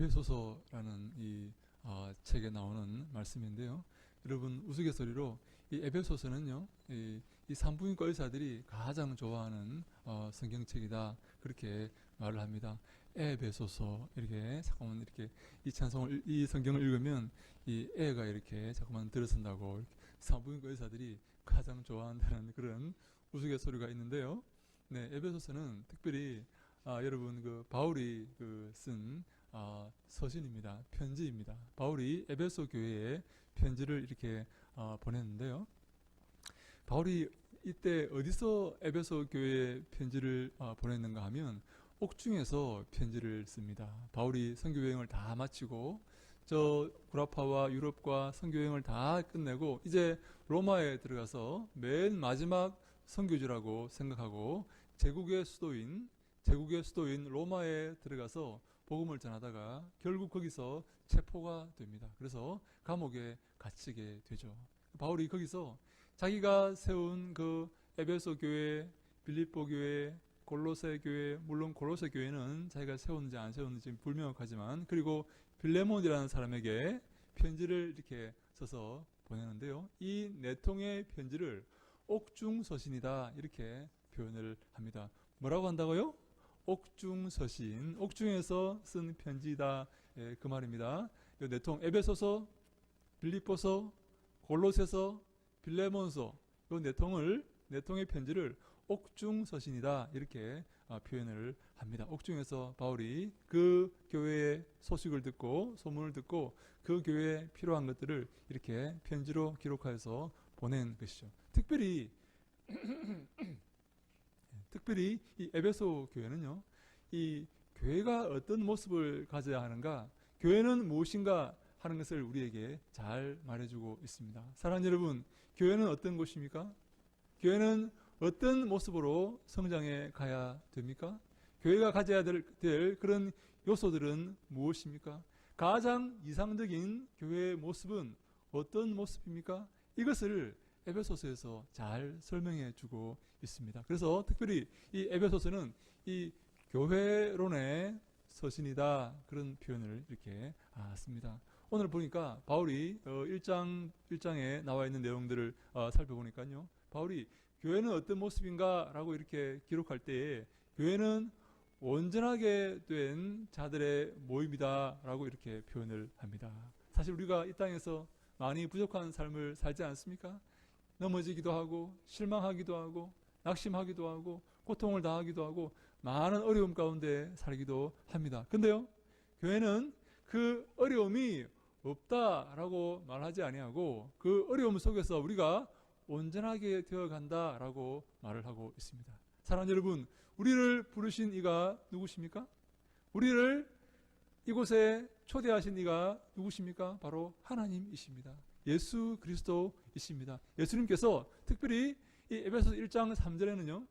에베소서라는 이 책에 나오는 말씀인데요. 여러분 우스갯소리로 이 에베소서는요, 이 산부인과 의사들이 가장 좋아하는 성경책이다, 그렇게 말을 합니다. 에베소서 이렇게 자꾸만 이렇게 이 성경을 읽으면 이 애가 이렇게 자꾸만 들어선다고 이렇게 산부인과 의사들이 가장 좋아한다는 그런 우스갯소리가 있는데요. 네, 에베소서는 특별히 여러분 그 바울이 쓴 서신입니다. 편지입니다. 바울이 에베소 교회에 편지를 이렇게 보냈는데요. 바울이 이때 어디서 에베소 교회에 편지를 보냈는가 하면 옥중에서 편지를 씁니다. 바울이 선교 여행을 다 마치고 저 구라파와 유럽과 선교 여행을 다 끝내고 이제 로마에 들어가서 맨 마지막 선교지라고 생각하고 제국의 수도인 로마에 들어가서 복음을 전하다가 결국 거기서 체포가 됩니다. 그래서 감옥에 갇히게 되죠. 바울이 거기서 자기가 세운 그 에베소 교회, 빌립보 교회, 골로새 교회, 물론 골로새 교회는 자기가 세웠는지 안 세웠는지 불명확하지만, 그리고 빌레몬이라는 사람에게 편지를 이렇게 써서 보내는데요. 이 네 통의 편지를 옥중서신이다, 이렇게 표현을 합니다. 뭐라고 한다고요? 옥중서신, 옥중에서 쓴 편지다, 그 말입니다. 이 네 통, 에베소서, 빌립보서, 골로새서, 빌레몬서, 이 네 통의 편지를 옥중서신이다, 이렇게 표현을 합니다. 옥중에서 바울이 그 교회의 소식을 듣고 소문을 듣고 그 교회에 필요한 것들을 이렇게 편지로 기록하여서 보낸 것이죠. 특별히 이 에베소 교회는요, 이 교회가 어떤 모습을 가져야 하는가, 교회는 무엇인가 하는 것을 우리에게 잘 말해주고 있습니다. 사랑하는 여러분, 교회는 어떤 곳입니까? 교회는 어떤 모습으로 성장해 가야 됩니까? 교회가 가져야 될 그런 요소들은 무엇입니까? 가장 이상적인 교회의 모습은 어떤 모습입니까? 이것을 에베소서에서 잘 설명해 주고 있습니다. 그래서 특별히 이 에베소서는 이 교회론의 서신이다, 그런 표현을 이렇게 씁니다. 오늘 보니까 바울이 1장에 나와 있는 내용들을 살펴보니까요, 바울이 교회는 어떤 모습인가 라고 이렇게 기록할 때에 교회는 온전하게 된 자들의 모임이다 라고 이렇게 표현을 합니다. 사실 우리가 이 땅에서 많이 부족한 삶을 살지 않습니까? 넘어지기도 하고 실망하기도 하고 낙심하기도 하고 고통을 당하기도 하고 많은 어려움 가운데 살기도 합니다. 근데요, 교회는 그 어려움이 없다라고 말하지 아니하고 그 어려움 속에서 우리가 온전하게 되어간다라고 말을 하고 있습니다. 사랑하는 여러분, 우리를 부르신 이가 누구십니까? 우리를 이곳에 초대하신 이가 누구십니까? 바로 하나님이십니다. 예수 그리스도이십니다. 예수님께서 특별히 이 에베소서 1장 3절에는요,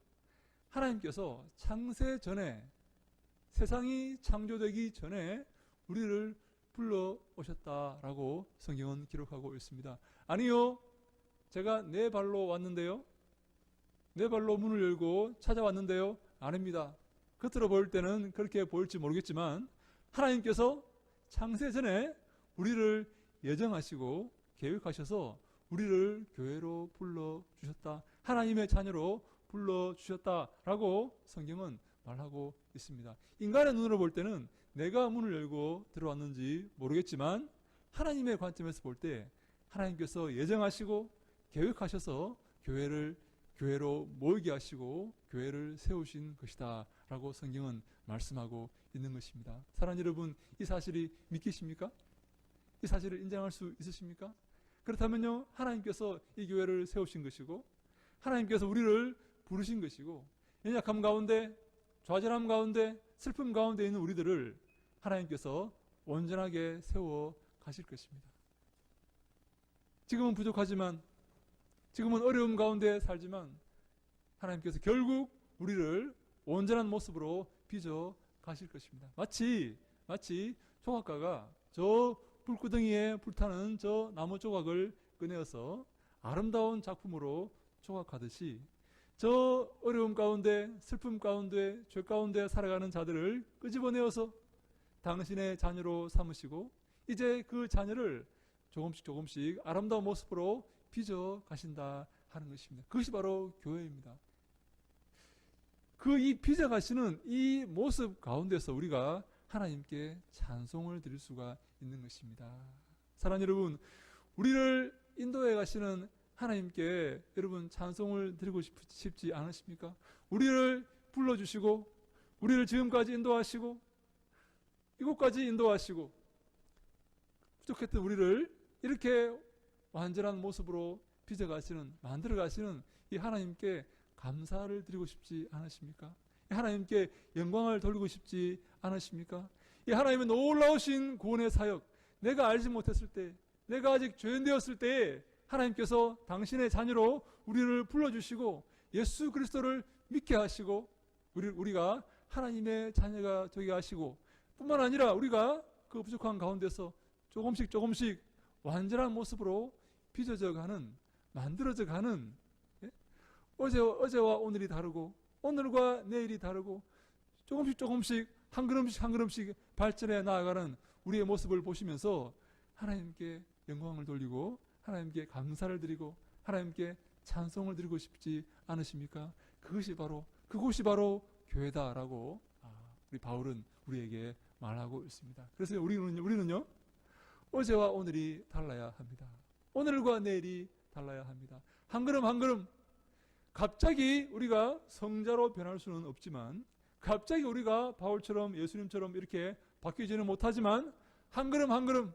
하나님께서 창세 전에, 세상이 창조되기 전에 우리를 불러오셨다라고 성경은 기록하고 있습니다. 아니요, 제가 내 발로 왔는데요, 내 발로 문을 열고 찾아왔는데요, 아닙니다. 겉으로 보일 때는 그렇게 보일지 모르겠지만 하나님께서 창세 전에 우리를 예정하시고 계획하셔서 우리를 교회로 불러주셨다, 하나님의 자녀로 불러주셨다라고 성경은 말하고 있습니다. 인간의 눈으로 볼 때는 내가 문을 열고 들어왔는지 모르겠지만 하나님의 관점에서 볼 때 하나님께서 예정하시고 계획하셔서 교회로 모이게 하시고 교회를 세우신 것이다 라고 성경은 말씀하고 있는 것입니다. 사랑하는 여러분, 이 사실이 믿기십니까? 이 사실을 인정할 수 있으십니까? 그렇다면요, 하나님께서 이 교회를 세우신 것이고 하나님께서 우리를 부르신 것이고 연약함 가운데, 좌절함 가운데, 슬픔 가운데 있는 우리들을 하나님께서 온전하게 세워 가실 것입니다. 지금은 부족하지만, 지금은 어려움 가운데 살지만 하나님께서 결국 우리를 온전한 모습으로 빚어 가실 것입니다. 마치 조각가가 저 불구덩이에 불타는 저 나무 조각을 꺼내어서 아름다운 작품으로 조각하듯이 저 어려움 가운데, 슬픔 가운데, 죄 가운데 살아가는 자들을 끄집어내어서 당신의 자녀로 삼으시고 이제 그 자녀를 조금씩 조금씩 아름다운 모습으로 빚어 가신다 하는 것입니다. 그것이 바로 교회입니다. 그 이 빚어 가시는 이 모습 가운데서 우리가 하나님께 찬송을 드릴 수가 있는 것입니다. 사랑하는 여러분, 우리를 인도해 가시는 하나님께 여러분 찬송을 드리고 싶지 않으십니까? 우리를 불러주시고 우리를 지금까지 인도하시고 이곳까지 인도하시고 부족했던 우리를 이렇게 완전한 모습으로 빚어가시는, 만들어가시는 이 하나님께 감사를 드리고 싶지 않으십니까? 이 하나님께 영광을 돌리고 싶지 않으십니까? 이 하나님의 놀라우신 구원의 사역, 내가 알지 못했을 때, 내가 아직 죄인 되었을 때에 하나님께서 당신의 자녀로 우리를 불러주시고 예수 그리스도를 믿게 하시고 우리가 하나님의 자녀가 되게 하시고 뿐만 아니라 우리가 그 부족한 가운데서 조금씩 조금씩 완전한 모습으로 빚어져 가는, 만들어져 가는, 예? 어제와 오늘이 다르고 오늘과 내일이 다르고 조금씩 조금씩 한 걸음씩 한 걸음씩 발전해 나아가는 우리의 모습을 보시면서 하나님께 영광을 돌리고 하나님께 감사를 드리고 하나님께 찬송을 드리고 싶지 않으십니까? 그것이 바로 교회다라고 우리 바울은 우리에게 말하고 있습니다. 그래서 우리는요 어제와 오늘이 달라야 합니다. 오늘과 내일이 달라야 합니다. 한 걸음 한 걸음 갑자기 우리가 성자로 변할 수는 없지만 갑자기 우리가 바울처럼 예수님처럼 이렇게 바뀌지는 못하지만 한 걸음 한 걸음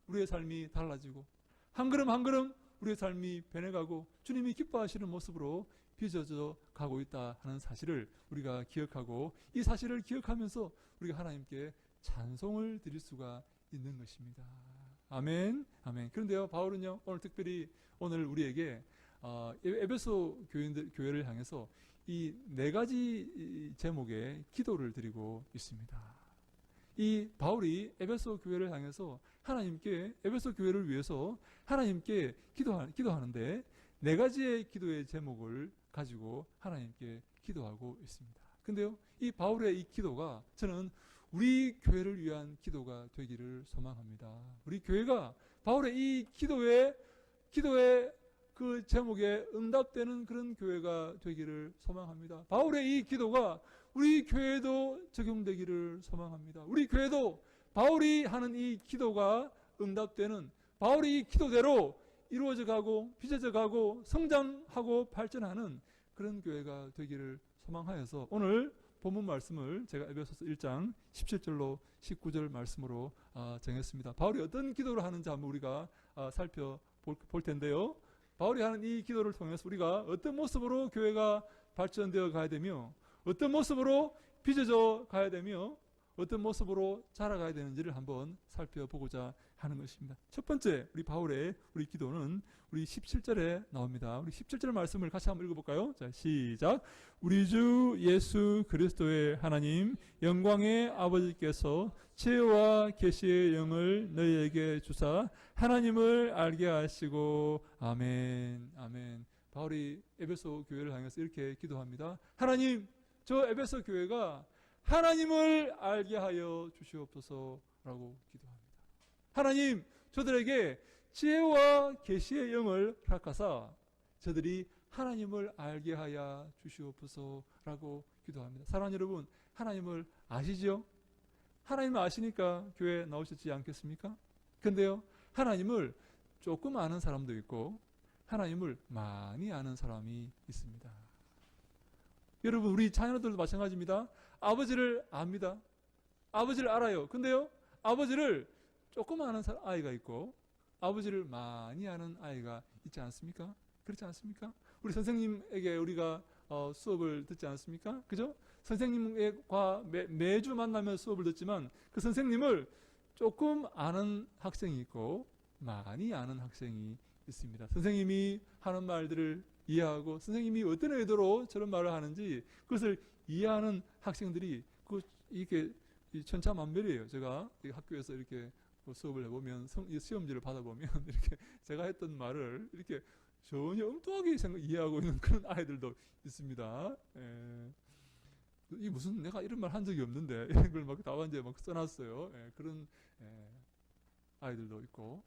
우리의 삶이 달라지고 한 걸음 한 걸음 우리의 삶이 변해가고 주님이 기뻐하시는 모습으로 빚어져 가고 있다 하는 사실을 우리가 기억하고 이 사실을 기억하면서 우리가 하나님께 찬송을 드릴 수가 있는 것입니다. 아멘, 아멘. 그런데요, 바울은요, 오늘 특별히 오늘 우리에게 에베소 교회를 향해서 이 네 가지 제목의 기도를 드리고 있습니다. 이 바울이 에베소 교회를 향해서 하나님께 에베소 교회를 위해서 하나님께 기도하는데 네 가지의 기도의 제목을 가지고 하나님께 기도하고 있습니다. 근데요, 이 바울의 이 기도가 저는 우리 교회를 위한 기도가 되기를 소망합니다. 우리 교회가 바울의 이 기도의 그 제목에 응답되는 그런 교회가 되기를 소망합니다. 바울의 이 기도가 우리 교회에도 적용되기를 소망합니다. 우리 교회도 바울이 하는 이 기도가 응답되는 바울의 이 기도대로 이루어져 가고 빚어져 가고 성장하고 발전하는 그런 교회가 되기를 소망하여서 오늘 본문 말씀을 제가 에베소서 1장 17절로 19절 말씀으로 정했습니다. 바울이 어떤 기도를 하는지 한번 우리가 살펴볼 텐데요. 바울이 하는 이 기도를 통해서 우리가 어떤 모습으로 교회가 발전되어 가야 되며 어떤 모습으로 빚어져 가야 되며 어떤 모습으로 자라가야 되는지를 한번 살펴보고자 하는 것입니다. 첫 번째 우리 바울의 우리 기도는 우리 17절에 나옵니다. 우리 17절 말씀을 같이 한번 읽어볼까요? 자, 시작. 우리 주 예수 그리스도의 하나님 영광의 아버지께서 지혜와 계시의 영을 너희에게 주사 하나님을 알게 하시고 아멘, 아멘. 바울이 에베소 교회를 향해서 이렇게 기도합니다. 하나님, 저 에베소 교회가 하나님을 알게 하여 주시옵소서라고 기도합니다. 하나님, 저들에게 지혜와 계시의 영을 허락하사 저들이 하나님을 알게 하여 주시옵소서라고 기도합니다. 사랑하는 여러분, 하나님을 아시죠? 하나님을 아시니까 교회에 나오셨지 않겠습니까? 근데요, 하나님을 조금 아는 사람도 있고 하나님을 많이 아는 사람이 있습니다. 여러분, 우리 자녀들도 마찬가지입니다. 아버지를 압니다. 아버지를 알아요. 근데요, 아버지를 조금 아는 아이가 있고 아버지를 많이 아는 아이가 있지 않습니까? 그렇지 않습니까? 우리 선생님에게 우리가 수업을 듣지 않습니까? 그죠? 선생님과 매주 만나면 수업을 듣지만 그 선생님을 조금 아는 학생이 있고 많이 아는 학생이 있습니다. 선생님이 하는 말들을 이해하고 선생님이 어떤 의도로 저런 말을 하는지 그것을 이해하는 학생들이 이게 천차만별이에요. 제가 학교에서 이렇게 수업을 해보면 시험지를 받아보면 이렇게 제가 했던 말을 이렇게 전혀 엉뚱하게 이해하고 있는 그런 아이들도 있습니다. 이 무슨 내가 이런 말 한 적이 없는데 이런 걸 막 답안지에 막 써놨어요. 예, 그런 아이들도 있고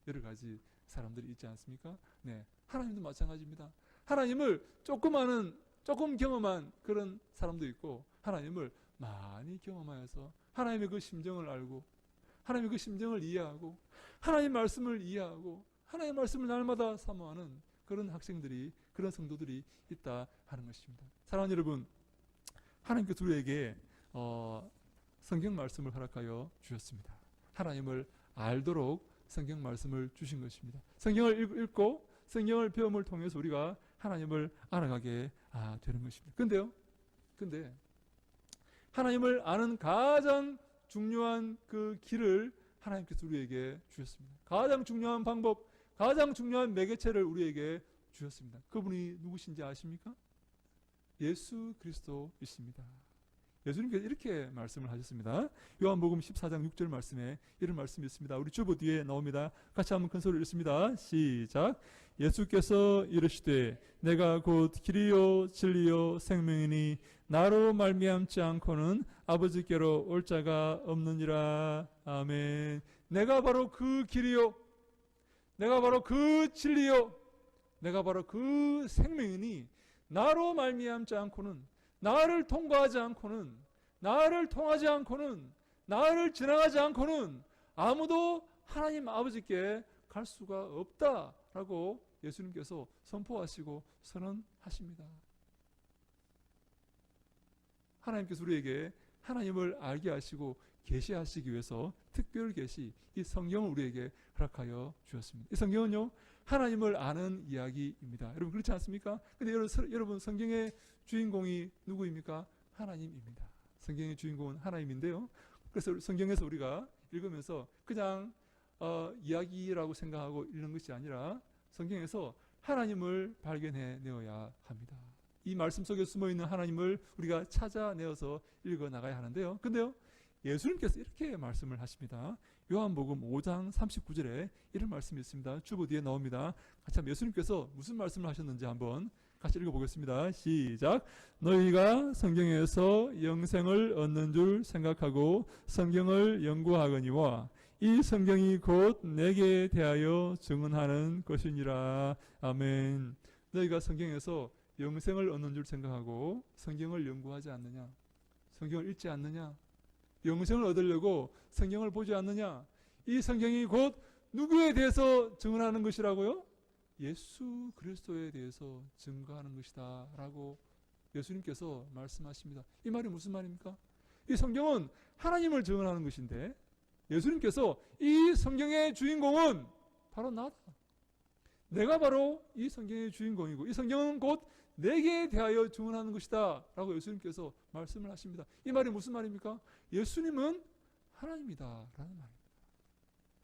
여러 가지 사람들이 있지 않습니까? 네, 하나님도 마찬가지입니다. 하나님을 조금 경험한 그런 사람도 있고 하나님을 많이 경험하여서 하나님의 그 심정을 알고 하나님의 그 심정을 이해하고 하나님 말씀을 이해하고 하나님의 말씀을 날마다 사모하는 그런 학생들이 그런 성도들이 있다 하는 것입니다. 사랑하는 여러분, 하나님께서 우리에게 성경 말씀을 허락하여 주셨습니다. 하나님을 알도록 성경 말씀을 주신 것입니다. 성경을 읽고 성경을 배움을 통해서 우리가 하나님을 알아가게 되는 것입니다. 근데 하나님을 아는 가장 중요한 그 길을 하나님께서 우리에게 주셨습니다. 가장 중요한 방법, 가장 중요한 매개체를 우리에게 주셨습니다. 그분이 누구신지 아십니까? 예수 그리스도이십니다. 예수님께서 이렇게 말씀을 하셨습니다. 요한복음 14장 6절 말씀에 이런 말씀이 있습니다. 우리 주보 뒤에 나옵니다. 같이 한번 큰 소리로 읽습니다. 시작. 예수께서 이르시되 내가 곧 길이요 진리요 생명이니 나로 말미암지 않고는 아버지께로 올 자가 없느니라. 아멘. 내가 바로 그 길이요, 내가 바로 그 진리요, 내가 바로 그 생명이니 나로 말미암지 않고는, 나를 통과하지 않고는, 나를 통하지 않고는, 나를 지나가지 않고는 아무도 하나님 아버지께 갈 수가 없다라고 예수님께서 선포하시고 선언하십니다. 하나님께서 우리에게 하나님을 알게 하시고 계시하시기 위해서 특별 계시, 이 성경을 우리에게 허락하여 주셨습니다. 이 성경은요, 하나님을 아는 이야기입니다. 여러분 그렇지 않습니까? 근데 여러분 성경의 주인공이 누구입니까? 하나님입니다. 성경의 주인공은 하나님인데요. 그래서 성경에서 우리가 읽으면서 그냥 이야기라고 생각하고 읽는 것이 아니라 성경에서 하나님을 발견해내어야 합니다. 이 말씀 속에 숨어있는 하나님을 우리가 찾아내어서 읽어나가야 하는데요. 근데요, 예수님께서 이렇게 말씀을 하십니다. 요한복음 5장 39절에 이런 말씀이 있습니다. 주보 뒤에 나옵니다. 같이 한번 예수님께서 무슨 말씀을 하셨는지 한번 같이 읽어보겠습니다. 시작. 너희가 성경에서 영생을 얻는 줄 생각하고 성경을 연구하거니와 이 성경이 곧 내게 대하여 증언하는 것이니라. 아멘. 너희가 성경에서 영생을 얻는 줄 생각하고 성경을 연구하지 않느냐? 성경을 읽지 않느냐? 영생을 얻으려고 성경을 보지 않느냐? 이 성경이 곧 누구에 대해서 증언하는 것이라고요? 예수 그리스도에 대해서 증거하는 것이다 라고 예수님께서 말씀하십니다. 이 말이 무슨 말입니까? 이 성경은 하나님을 증언하는 것인데 예수님께서 이 성경의 주인공은 바로 나다. 내가 바로 이 성경의 주인공이고 이 성경은 곧 내게 대하여 증언하는 것이다 라고 예수님께서 말씀을 하십니다. 이 말이 무슨 말입니까? 예수님은 하나님이다 라는 말입니다.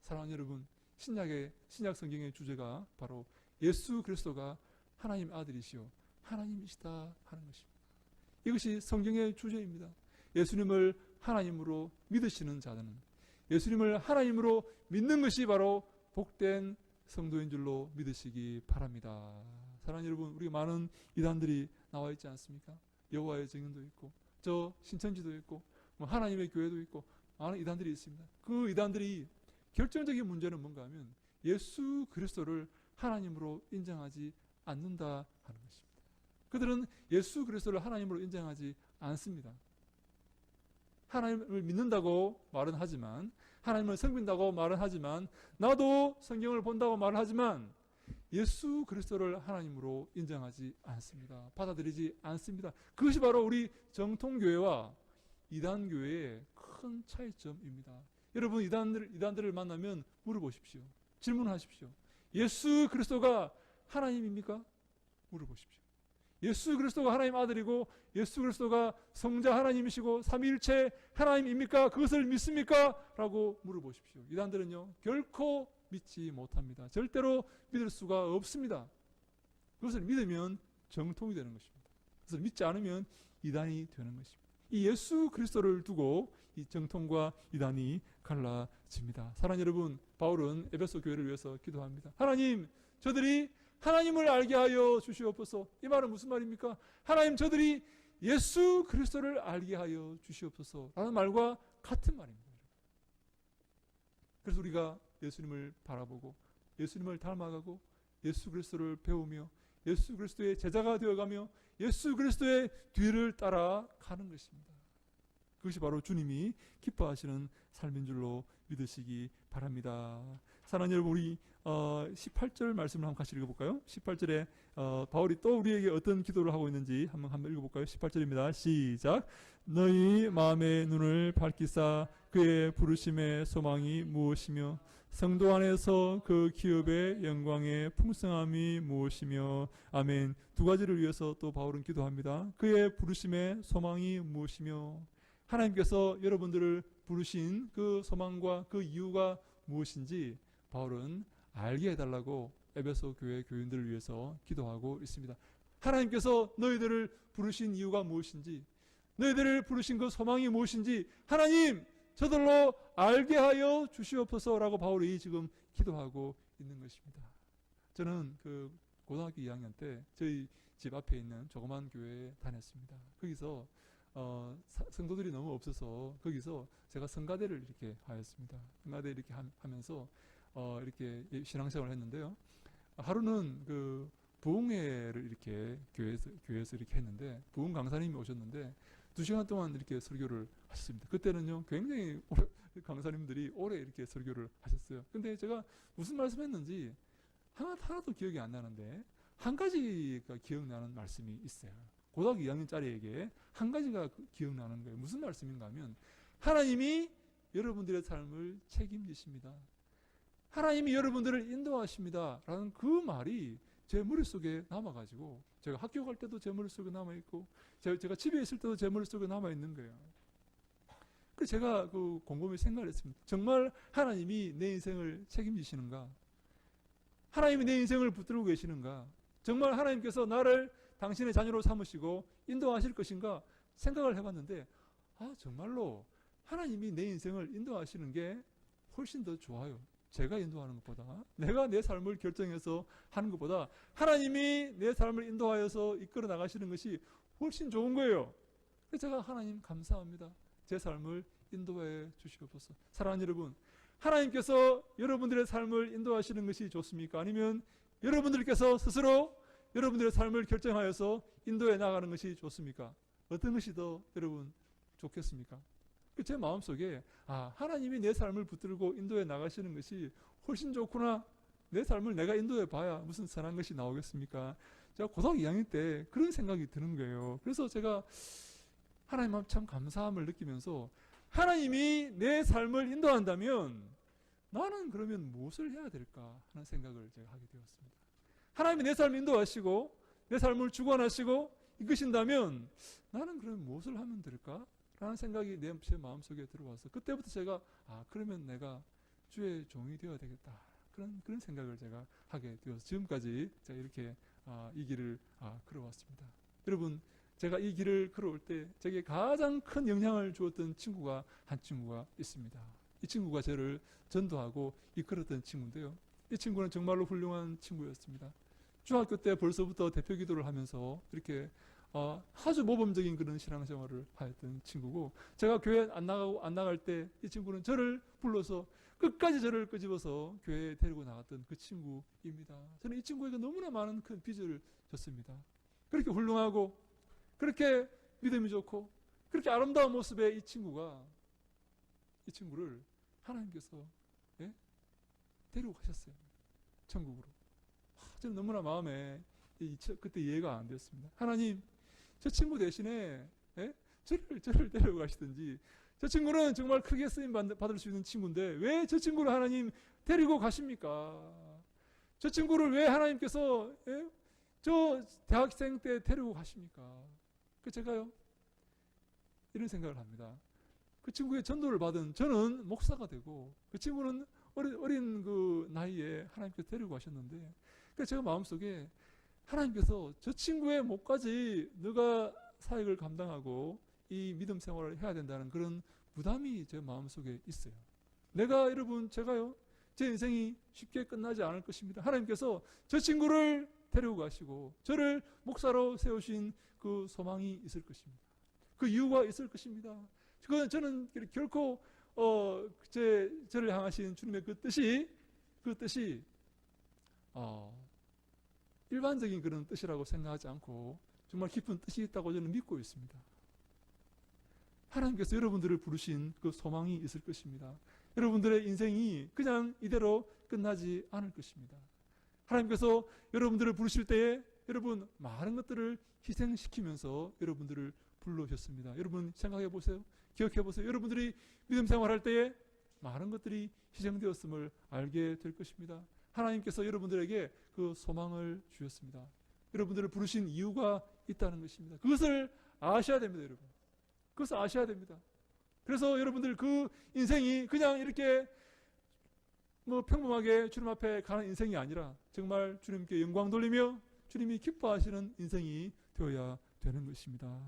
사랑하는 여러분, 신약 성경의 주제가 바로 예수 그리스도가 하나님 아들이시오 하나님이시다 하는 것입니다. 이것이 성경의 주제입니다. 예수님을 하나님으로 믿으시는 자들은, 예수님을 하나님으로 믿는 것이 바로 복된 성도인 줄로 믿으시기 바랍니다. 사랑하는 여러분, 우리 많은 이단들이 나와 있지 않습니까? 여호와의 증인도 있고 저 신천지도 있고 하나님의 교회도 있고 많은 이단들이 있습니다. 그 이단들이 결정적인 문제는 뭔가 하면 예수 그리스도를 하나님으로 인정하지 않는다 하는 것입니다. 그들은 예수 그리스도를 하나님으로 인정하지 않습니다. 하나님을 믿는다고 말은 하지만, 하나님을 섬긴다고 말은 하지만, 나도 성경을 본다고 말을 하지만 예수 그리스도를 하나님으로 인정하지 않습니다. 받아들이지 않습니다. 그것이 바로 우리 정통교회와 이단교회의 큰 차이점입니다. 여러분 이단들을 만나면 물어보십시오. 질문하십시오. 예수 그리스도가 하나님입니까? 물어보십시오. 예수 그리스도가 하나님 아들이고 예수 그리스도가 성자 하나님이시고 삼위일체 하나님입니까? 그것을 믿습니까? 라고 물어보십시오. 이단들은요 결코 믿지 못합니다. 절대로 믿을 수가 없습니다. 그것을 믿으면 정통이 되는 것입니다. 그것을 믿지 않으면 이단이 되는 것입니다. 이 예수 그리스도를 두고 이 정통과 이단이 갈라집니다. 사랑하는 여러분, 바울은 에베소 교회를 위해서 기도합니다. 하나님, 저들이 하나님을 알게 하여 주시옵소서. 이 말은 무슨 말입니까? 하나님, 저들이 예수 그리스도를 알게 하여 주시옵소서라는 말과 같은 말입니다. 그래서 우리가 예수님을 바라보고 예수님을 닮아가고 예수 그리스도를 배우며 예수 그리스도의 제자가 되어가며 예수 그리스도의 뒤를 따라가는 것입니다. 그것이 바로 주님이 기뻐하시는 삶인 줄로 믿으시기 바랍니다. 사랑하는 여러분, 우리 18절 말씀을 한번 같이 읽어볼까요? 18절에 바울이 또 우리에게 어떤 기도를 하고 있는지 한번 읽어볼까요? 18절입니다. 시작. 너희 마음의 눈을 밝히사 그의 부르심의 소망이 무엇이며 성도 안에서 그 기업의 영광의 풍성함이 무엇이며. 아멘. 두 가지를 위해서 또 바울은 기도합니다. 그의 부르심의 소망이 무엇이며, 하나님께서 여러분들을 부르신 그 소망과 그 이유가 무엇인지 바울은 알게 해달라고 에베소 교회 교인들을 위해서 기도하고 있습니다. 하나님께서 너희들을 부르신 이유가 무엇인지, 너희들을 부르신 그 소망이 무엇인지 하나님 저들로 알게 하여 주시옵소서라고 바울이 지금 기도하고 있는 것입니다. 저는 그 고등학교 2학년 때 저희 집 앞에 있는 조그만 교회에 다녔습니다. 거기서 성도들이 너무 없어서 거기서 제가 성가대를 이렇게 하였습니다. 성가대 이렇게 하면서 이렇게 신앙생활을 했는데요. 하루는 그 부흥회를 이렇게 교회에서 이렇게 했는데 부흥 강사님이 오셨는데 2시간 동안 이렇게 설교를 하셨습니다. 그때는요 굉장히 강사님들이 오래 이렇게 설교를 하셨어요. 근데 제가 무슨 말씀했는지 하나도 기억이 안 나는데 한 가지가 기억나는 말씀이 있어요. 고등학교 2학년짜리에게 한 가지가 기억나는 거예요. 무슨 말씀인가 하면 하나님이 여러분들의 삶을 책임지십니다. 하나님이 여러분들을 인도하십니다. 라는 그 말이 제 머릿속에 남아가지고 제가 학교 갈 때도 제 머릿속에 남아있고 제가 집에 있을 때도 제 머릿속에 남아있는 거예요. 그래서 제가 그 곰곰이 생각을 했습니다. 정말 하나님이 내 인생을 책임지시는가? 하나님이 내 인생을 붙들고 계시는가? 정말 하나님께서 나를 당신의 자녀로 삼으시고 인도하실 것인가 생각을 해봤는데 정말로 하나님이 내 인생을 인도하시는 게 훨씬 더 좋아요. 제가 인도하는 것보다, 내가 내 삶을 결정해서 하는 것보다 하나님이 내 삶을 인도하여서 이끌어 나가시는 것이 훨씬 좋은 거예요. 그래서 제가 하나님 감사합니다. 제 삶을 인도해 주시옵소서. 사랑하는 여러분, 하나님께서 여러분들의 삶을 인도하시는 것이 좋습니까? 아니면 여러분들께서 스스로 여러분들의 삶을 결정하여서 인도해 나가는 것이 좋습니까? 어떤 것이 더 여러분 좋겠습니까? 제 마음속에 하나님이 내 삶을 붙들고 인도해 나가시는 것이 훨씬 좋구나. 내 삶을 내가 인도해 봐야 무슨 선한 것이 나오겠습니까? 제가 고등학교 2학년 때 그런 생각이 드는 거예요. 그래서 제가 하나님 앞에 참 감사함을 느끼면서 하나님이 내 삶을 인도한다면 나는 그러면 무엇을 해야 될까 하는 생각을 제가 하게 되었습니다. 하나님이 내 삶을 인도하시고 내 삶을 주관하시고 이끄신다면 나는 그러면 무엇을 하면 될까? 라는 생각이 제 마음속에 들어와서 그때부터 제가 그러면 내가 주의 종이 되어야 되겠다. 그런 생각을 제가 하게 되어서 지금까지 제가 이렇게 이 길을 걸어왔습니다. 여러분, 제가 이 길을 걸어올 때 제게 가장 큰 영향을 주었던 친구가 한 친구가 있습니다. 이 친구가 저를 전도하고 이끌었던 친구인데요. 이 친구는 정말로 훌륭한 친구였습니다. 중학교 때 벌써부터 대표 기도를 하면서 이렇게 아주 모범적인 그런 신앙생활을 하였던 친구고, 제가 교회 안 나갈 때 이 친구는 저를 불러서 끝까지 저를 끄집어서 교회에 데리고 나갔던 그 친구입니다. 저는 이 친구에게 너무나 많은 큰 빚을 졌습니다. 그렇게 훌륭하고 그렇게 믿음이 좋고 그렇게 아름다운 모습의 이 친구를 하나님께서 데리고 가셨어요. 천국으로. 저는 너무나 마음에 그때 이해가 안 됐습니다. 하나님, 저 친구 대신에 저를 데리고 가시든지, 저 친구는 정말 크게 쓰임 받을 수 있는 친구인데 왜 저 친구를 하나님 데리고 가십니까? 저 친구를 왜 하나님께서 저 대학생 때 데리고 가십니까? 제가요 이런 생각을 합니다. 그 친구의 전도를 받은 저는 목사가 되고 그 친구는 어린 그 나이에 하나님께서 데리고 가셨는데, 그래서 제가 마음속에 하나님께서 저 친구의 목까지 너가 사역을 감당하고 이 믿음 생활을 해야 된다는 그런 부담이 제 마음속에 있어요. 제가요 제 인생이 쉽게 끝나지 않을 것입니다. 하나님께서 저 친구를 데리고 가시고 저를 목사로 세우신 그 소망이 있을 것입니다. 그 이유가 있을 것입니다. 저는 결코 저를 향하신 주님의 그 뜻이 일반적인 그런 뜻이라고 생각하지 않고 정말 깊은 뜻이 있다고 저는 믿고 있습니다. 하나님께서 여러분들을 부르신 그 소망이 있을 것입니다. 여러분들의 인생이 그냥 이대로 끝나지 않을 것입니다. 하나님께서 여러분들을 부르실 때에 여러분 많은 것들을 희생시키면서 여러분들을 불러오셨습니다. 여러분 생각해 보세요. 기억해 보세요. 여러분들이 믿음 생활할 때에 많은 것들이 희생되었음을 알게 될 것입니다. 하나님께서 여러분들에게 그 소망을 주셨습니다. 여러분들을 부르신 이유가 있다는 것입니다. 그것을 아셔야 됩니다, 여러분. 그것을 아셔야 됩니다. 그래서 여러분들 그 인생이 그냥 이렇게 평범하게 주님 앞에 가는 인생이 아니라 정말 주님께 영광 돌리며 주님이 기뻐하시는 인생이 되어야 되는 것입니다.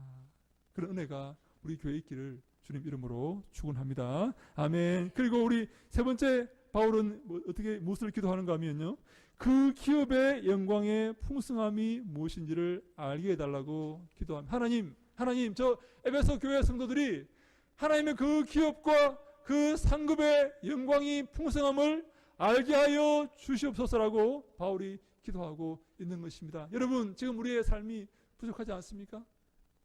그런 은혜가 우리 교회에 있기를 주님 이름으로 축원합니다. 아멘. 그리고 우리 세 번째 바울은 무엇을 기도하는가 하면요, 그 기업의 영광의 풍성함이 무엇인지를 알게 해달라고 기도합니다. 하나님, 저 에베소 교회 성도들이 하나님의 그 기업과 그 상급의 영광이 풍성함을 알게 하여 주시옵소서라고 바울이 기도하고 있는 것입니다. 여러분, 지금 우리의 삶이 부족하지 않습니까?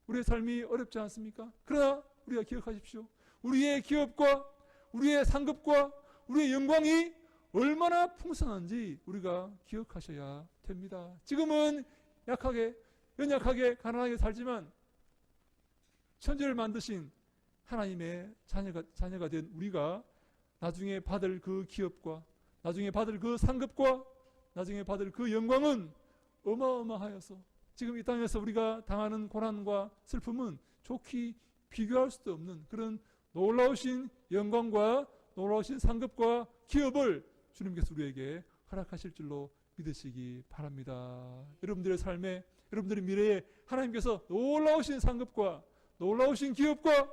우리의 삶이 어렵지 않습니까? 그러나 우리가 기억하십시오. 우리의 기업과 우리의 상급과 우리의 영광이 얼마나 풍성한지 우리가 기억하셔야 됩니다. 지금은 약하게, 연약하게, 가난하게 살지만 천지를 만드신 하나님의 자녀가 된 우리가 나중에 받을 그 기업과 나중에 받을 그 상급과 나중에 받을 그 영광은 어마어마하여서 지금 이 땅에서 우리가 당하는 고난과 슬픔은 좋게 비교할 수도 없는 그런 놀라우신 영광과 놀라우신 상급과 기업을 주님께서 우리에게 허락하실 줄로 믿으시기 바랍니다. 여러분들의 삶에, 여러분들의 미래에 하나님께서 놀라우신 상급과 놀라우신 기업과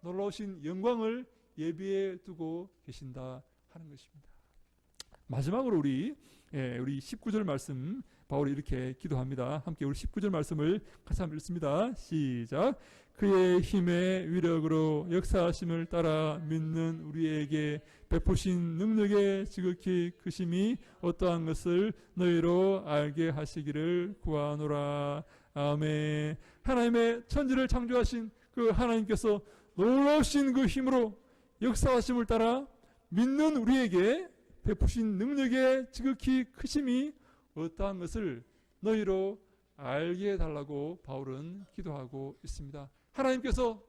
놀라우신 영광을 예비해 두고 계신다 하는 것입니다. 마지막으로 우리 19절 말씀 바울이 이렇게 기도합니다. 함께 우리 19절 말씀을 같이 한번 읽습니다. 시작. 그의 힘의 위력으로 역사하심을 따라 믿는 우리에게 베푸신 능력의 지극히 크심이 어떠한 것을 너희로 알게 하시기를 구하노라. 아멘. 하나님의 천지를 창조하신 그 하나님께서 놀라우신 그 힘으로 역사하심을 따라 믿는 우리에게 베푸신 능력의 지극히 크심이 어떠한 것을 너희로 알게 해달라고 바울은 기도하고 있습니다. 하나님께서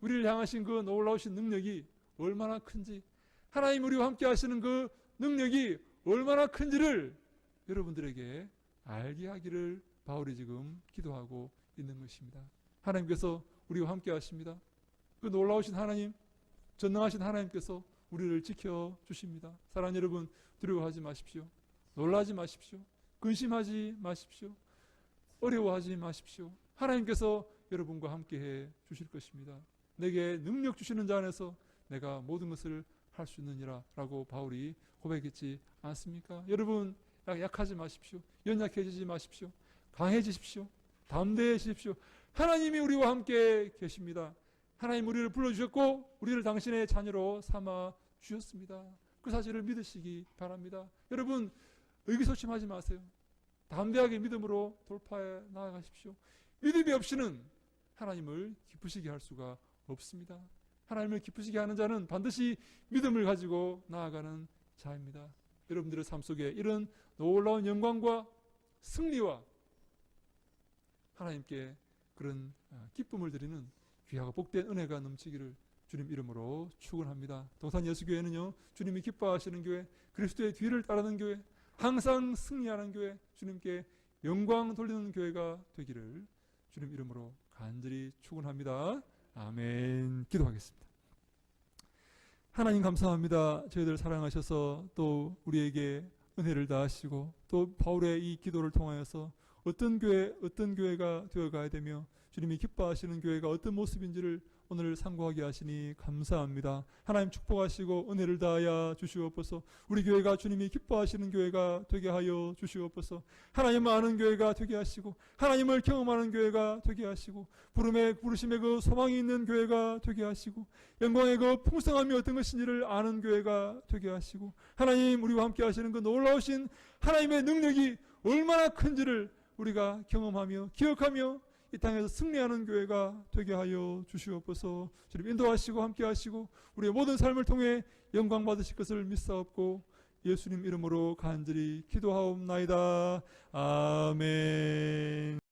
우리를 향하신 그 놀라우신 능력이 얼마나 큰지, 하나님 우리와 함께 하시는 그 능력이 얼마나 큰지를 여러분들에게 알게 하기를 바울이 지금 기도하고 있는 것입니다. 하나님께서 우리와 함께 하십니다. 그 놀라우신 하나님, 전능하신 하나님께서 우리를 지켜주십니다. 사랑하는 여러분, 두려워하지 마십시오. 놀라지 마십시오. 근심하지 마십시오. 어려워하지 마십시오. 하나님께서 여러분과 함께해 주실 것입니다. 내게 능력 주시는 자 안에서 내가 모든 것을 할 수 있느니라 라고 바울이 고백했지 않습니까? 여러분, 약하지 마십시오. 연약해지지 마십시오. 강해지십시오. 담대해지십시오. 하나님이 우리와 함께 계십니다. 하나님 우리를 불러주셨고 우리를 당신의 자녀로 삼아 주셨습니다. 그 사실을 믿으시기 바랍니다. 여러분, 의기소침하지 마세요. 담대하게 믿음으로 돌파해 나아가십시오. 믿음이 없이는 하나님을 기쁘시게 할 수가 없습니다. 하나님을 기쁘시게 하는 자는 반드시 믿음을 가지고 나아가는 자입니다. 여러분들의 삶 속에 이런 놀라운 영광과 승리와 하나님께 그런 기쁨을 드리는 귀하고 복된 은혜가 넘치기를 주님 이름으로 축원합니다. 동산 예수교회는요, 주님이 기뻐하시는 교회, 그리스도의 뒤를 따르는 교회, 항상 승리하는 교회, 주님께 영광 돌리는 교회가 되기를 주님 이름으로 간절히 축원합니다. 아멘. 기도하겠습니다. 하나님 감사합니다. 저희들 사랑하셔서 또 우리에게 은혜를 다하시고 또 바울의 이 기도를 통하여서 어떤 교회가 되어가야 되며 주님이 기뻐하시는 교회가 어떤 모습인지를 오늘 상고하게 하시니 감사합니다. 하나님 축복하시고 은혜를 다하여 주시옵소서. 우리 교회가 주님이 기뻐하시는 교회가 되게 하여 주시옵소서. 하나님 아는 교회가 되게 하시고 하나님을 경험하는 교회가 되게 하시고 부르심의 그 소망이 있는 교회가 되게 하시고 영광의 그 풍성함이 어떤 것인지를 아는 교회가 되게 하시고 하나님 우리와 함께 하시는 그 놀라우신 하나님의 능력이 얼마나 큰지를 우리가 경험하며 기억하며 이 땅에서 승리하는 교회가 되게 하여 주시옵소서. 주님 인도하시고 함께 하시고 우리의 모든 삶을 통해 영광 받으실 것을 믿사옵고 예수님 이름으로 간절히 기도하옵나이다. 아멘.